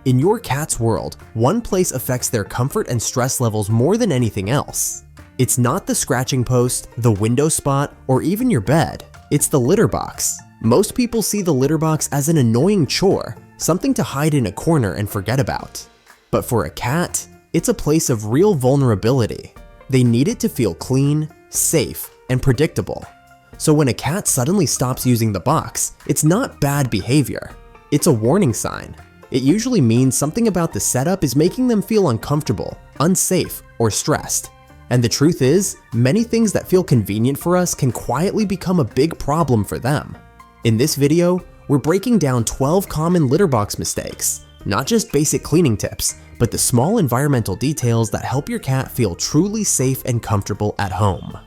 In your cat's world, one place affects their comfort and stress levels more than anything else. It's not the scratching post, the window spot, or even your bed. It's the litter box. Most people see the litter box as an annoying chore, something to hide in a corner and forget about. But for a cat, it's a place of real vulnerability. They need it to feel clean, safe, and predictable. So when a cat suddenly stops using the box, it's not bad behavior. It's a warning sign. It usually means something about the setup is making them feel uncomfortable, unsafe, or stressed. And the truth is, many things that feel convenient for us can quietly become a big problem for them. In this video, we're breaking down 12 common litter box mistakes, not just basic cleaning tips, but the small environmental details that help your cat feel truly safe and comfortable at home.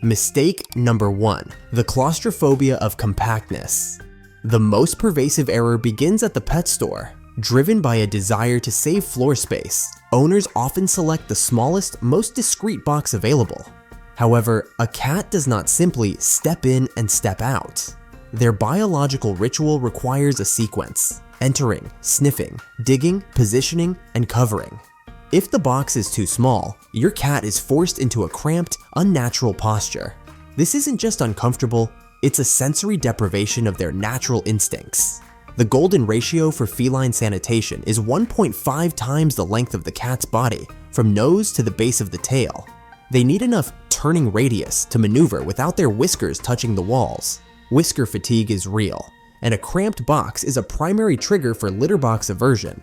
Mistake number 1, the claustrophobia of compactness. The most pervasive error begins at the pet store. Driven by a desire to save floor space, owners often select the smallest, most discreet box available. However, a cat does not simply step in and step out. Their biological ritual requires a sequence: entering, sniffing, digging, positioning, and covering. If the box is too small, your cat is forced into a cramped, unnatural posture. This isn't just uncomfortable, it's a sensory deprivation of their natural instincts. The golden ratio for feline sanitation is 1.5 times the length of the cat's body, from nose to the base of the tail. They need enough turning radius to maneuver without their whiskers touching the walls. Whisker fatigue is real, and a cramped box is a primary trigger for litter box aversion.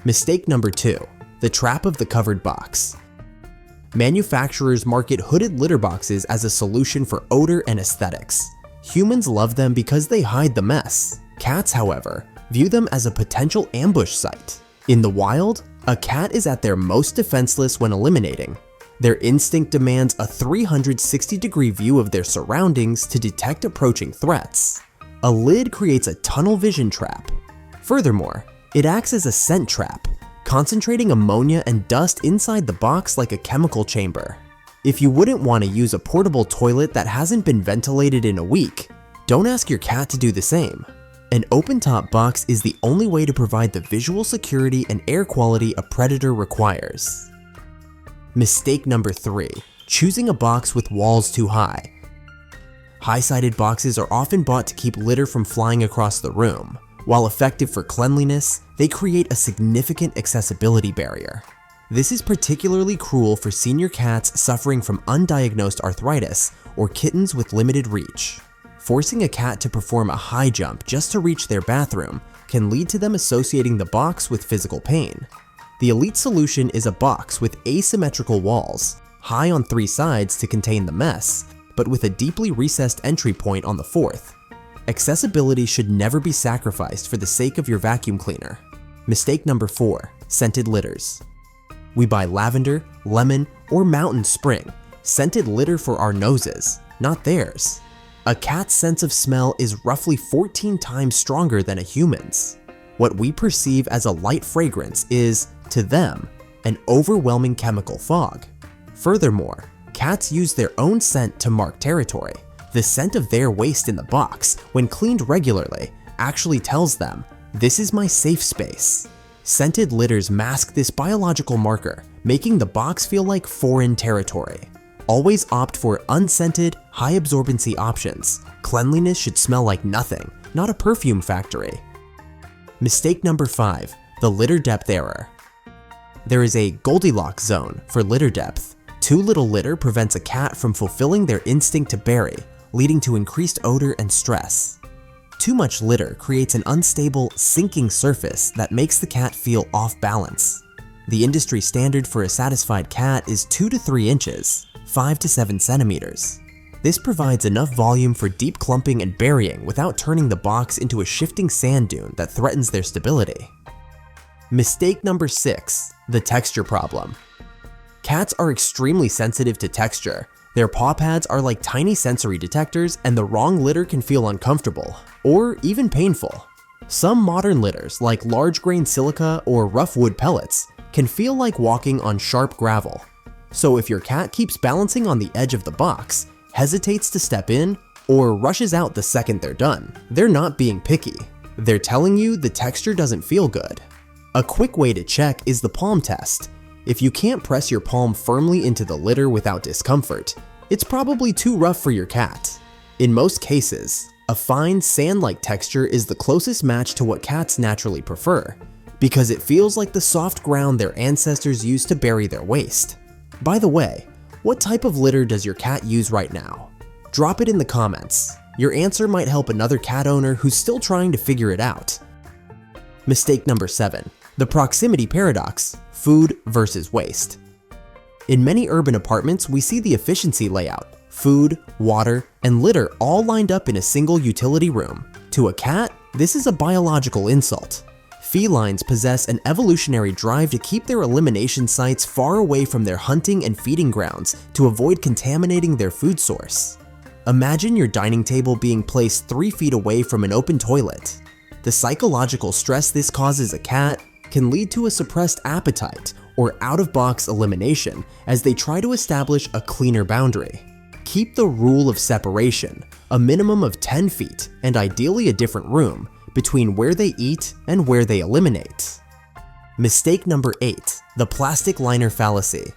Mistake number 2, the trap of the covered box. Manufacturers market hooded litter boxes as a solution for odor and aesthetics. Humans love them because they hide the mess. Cats, however, view them as a potential ambush site. In the wild, a cat is at their most defenseless when eliminating. Their instinct demands a 360-degree view of their surroundings to detect approaching threats. A lid creates a tunnel vision trap. Furthermore, it acts as a scent trap, concentrating ammonia and dust inside the box like a chemical chamber. If you wouldn't want to use a portable toilet that hasn't been ventilated in a week, don't ask your cat to do the same. An open-top box is the only way to provide the visual security and air quality a predator requires. Mistake number 3, choosing a box with walls too high. High-sided boxes are often bought to keep litter from flying across the room. While effective for cleanliness, they create a significant accessibility barrier. This is particularly cruel for senior cats suffering from undiagnosed arthritis or kittens with limited reach. Forcing a cat to perform a high jump just to reach their bathroom can lead to them associating the box with physical pain. The elite solution is a box with asymmetrical walls, high on 3 sides to contain the mess, but with a deeply recessed entry point on the 4th. Accessibility should never be sacrificed for the sake of your vacuum cleaner. Mistake number 4, scented litters. We buy lavender, lemon, or mountain spring, scented litter for our noses, not theirs. A cat's sense of smell is roughly 14 times stronger than a human's. What we perceive as a light fragrance is, to them, an overwhelming chemical fog. Furthermore, cats use their own scent to mark territory. The scent of their waste in the box, when cleaned regularly, actually tells them, "This is my safe space." Scented litters mask this biological marker, making the box feel like foreign territory. Always opt for unscented, high absorbency options. Cleanliness should smell like nothing, not a perfume factory. Mistake number 5, the litter depth error. There is a Goldilocks zone for litter depth. Too little litter prevents a cat from fulfilling their instinct to bury, leading to increased odor and stress. Too much litter creates an unstable, sinking surface that makes the cat feel off balance. The industry standard for a satisfied cat is 2 to 3 inches, 5 to 7 centimeters. This provides enough volume for deep clumping and burying without turning the box into a shifting sand dune that threatens their stability. Mistake number 6, the texture problem. Cats are extremely sensitive to texture. Their paw pads are like tiny sensory detectors, and the wrong litter can feel uncomfortable, or even painful. Some modern litters, like large grain silica or rough wood pellets, can feel like walking on sharp gravel. So if your cat keeps balancing on the edge of the box, hesitates to step in, or rushes out the second they're done, they're not being picky. They're telling you the texture doesn't feel good. A quick way to check is the palm test. If you can't press your palm firmly into the litter without discomfort, it's probably too rough for your cat. In most cases, a fine sand-like texture is the closest match to what cats naturally prefer, because it feels like the soft ground their ancestors used to bury their waste. By the way, what type of litter does your cat use right now? Drop it in the comments. Your answer might help another cat owner who's still trying to figure it out. Mistake number 7. The proximity paradox: food versus waste. In many urban apartments, we see the efficiency layout: food, water, and litter all lined up in a single utility room. To a cat, this is a biological insult. Felines possess an evolutionary drive to keep their elimination sites far away from their hunting and feeding grounds to avoid contaminating their food source. Imagine your dining table being placed 3 feet away from an open toilet. The psychological stress this causes a cat can lead to a suppressed appetite or out-of-box elimination as they try to establish a cleaner boundary. Keep the rule of separation, a minimum of 10 feet and ideally a different room, between where they eat and where they eliminate. Mistake number 8. The plastic liner fallacy.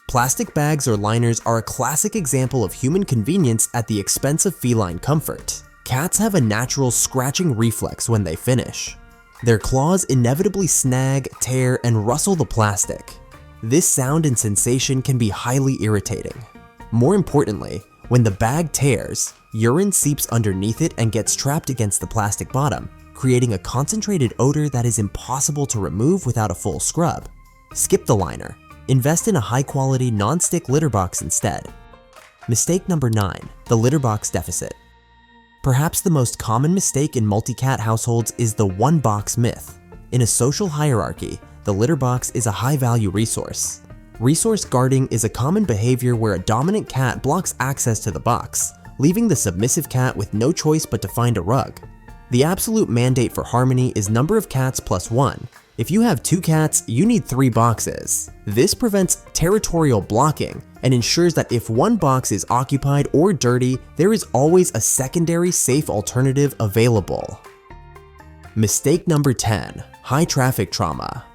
Plastic bags or liners are a classic example of human convenience at the expense of feline comfort. Cats have a natural scratching reflex when they finish. Their claws inevitably snag, tear, and rustle the plastic. This sound and sensation can be highly irritating. More importantly, when the bag tears, urine seeps underneath it and gets trapped against the plastic bottom, creating a concentrated odor that is impossible to remove without a full scrub. Skip the liner. Invest in a high-quality non-stick litter box instead. Mistake number 9. The litter box deficit. Perhaps the most common mistake in multi-cat households is the one-box myth. In a social hierarchy, the litter box is a high-value resource. Resource guarding is a common behavior where a dominant cat blocks access to the box, leaving the submissive cat with no choice but to find a rug. The absolute mandate for harmony is number of cats plus 1. If you have 2 cats, you need 3 boxes. This prevents territorial blocking and ensures that if one box is occupied or dirty, there is always a secondary safe alternative available. Mistake number 10. High traffic trauma.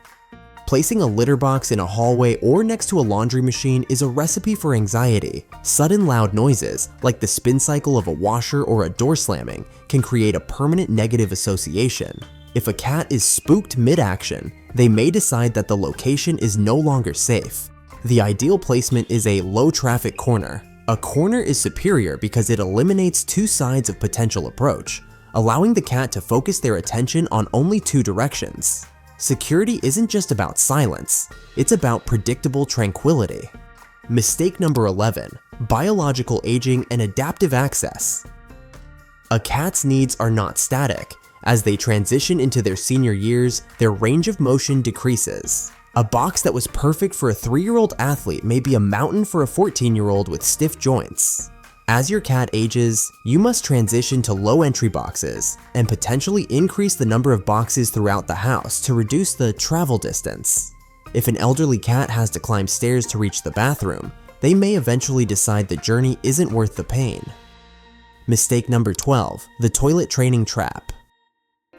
Placing a litter box in a hallway or next to a laundry machine is a recipe for anxiety. Sudden loud noises, like the spin cycle of a washer or a door slamming, can create a permanent negative association. If a cat is spooked mid-action, they may decide that the location is no longer safe. The ideal placement is a low-traffic corner. A corner is superior because it eliminates 2 sides of potential approach, allowing the cat to focus their attention on only 2 directions. Security isn't just about silence, it's about predictable tranquility. Mistake number 11. Biological aging and adaptive access. A cat's needs are not static. As they transition into their senior years, their range of motion decreases. A box that was perfect for a 3-year-old athlete may be a mountain for a 14-year-old with stiff joints. As your cat ages, you must transition to low-entry boxes and potentially increase the number of boxes throughout the house to reduce the travel distance. If an elderly cat has to climb stairs to reach the bathroom, they may eventually decide the journey isn't worth the pain. Mistake number 12. The toilet training trap.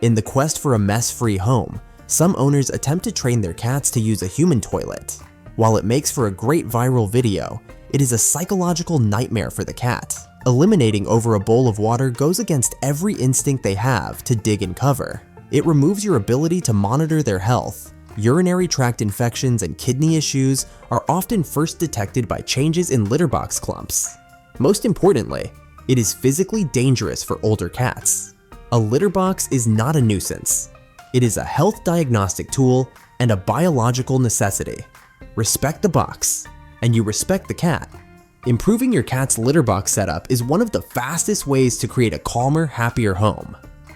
In the quest for a mess-free home, some owners attempt to train their cats to use a human toilet. While it makes for a great viral video, it is a psychological nightmare for the cat. Eliminating over a bowl of water goes against every instinct they have to dig and cover. It removes your ability to monitor their health. Urinary tract infections and kidney issues are often first detected by changes in litter box clumps. Most importantly, it is physically dangerous for older cats. A litter box is not a nuisance. It is a health diagnostic tool and a biological necessity. Respect the box, and you respect the cat. Improving your cat's litter box setup is one of the fastest ways to create a calmer, happier home.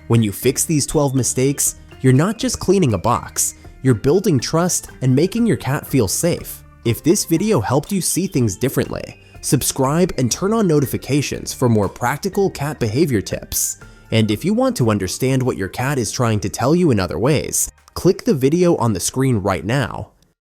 When you fix these 12 mistakes, you're not just cleaning a box, you're building trust and making your cat feel safe. If this video helped you see things differently, subscribe and turn on notifications for more practical cat behavior tips. And if you want to understand what your cat is trying to tell you in other ways, click the video on the screen right now.